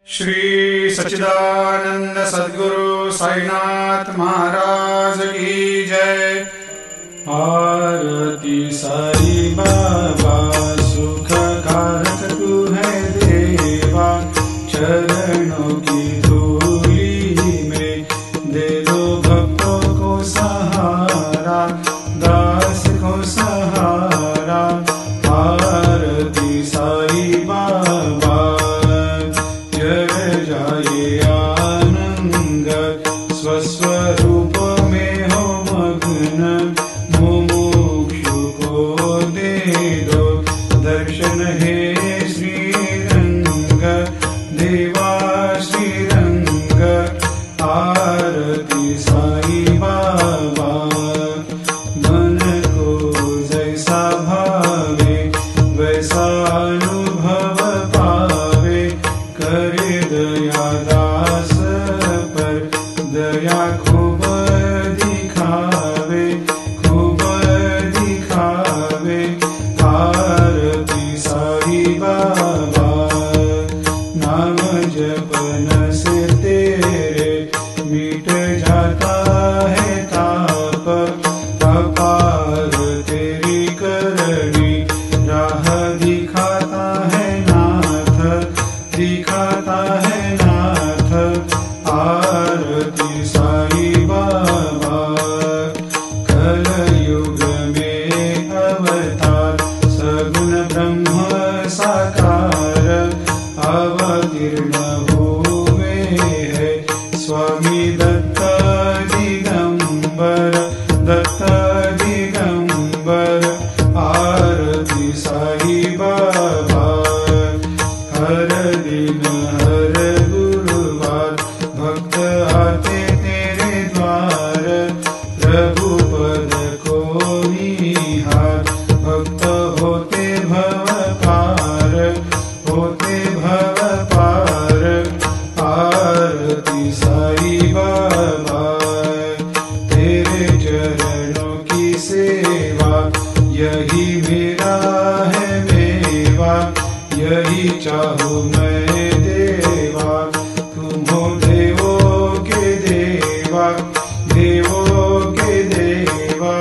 श्री सच्चिदानंद सद्गुरु साईनाथ महाराज की जय। आरती साई बाबा सुख कारक तू है देवा, चरणों की धूली में दे दो भक्तों को सहारा, दास को सहारा। आरती साई बाबा जय जाए आनंद, स्वस्वरूप में हो मग्न, मुमुक्षु को दे दो दर्शन हे श्रीरंग, देवा श्रीरंग। आरती साई बाबा मन को जैसा भावे वैसा अनुभव पावे, करे दया दास पर दया खूब दिखावे, खूब दिखावे। आरती साई बाबा नाम जपन से तेरे मिट जाता है ताप, अपार तेरी करनी राह दिखाता है नाथ, दिखाता है नाथ। आरती साई बाबा कलयुग में अवतार, सगुण ब्रह्म साकार अवतीर्ण हुए है स्वामी दत्त दिगंबर, दत्त दिगंबर। आरती साई बाबा हर दिन हर गुरुवार भक्त आते तेरे द्वार, प्रभु पद को निहार, भक्त होते भव पार, होते भव पार। आरती साई बाबा तेरे चरणों की सेवा, यही मेरा है मेवा, यही चाहूँ मैं देवा। तुम हो देवों के देवा, देवों के देवा।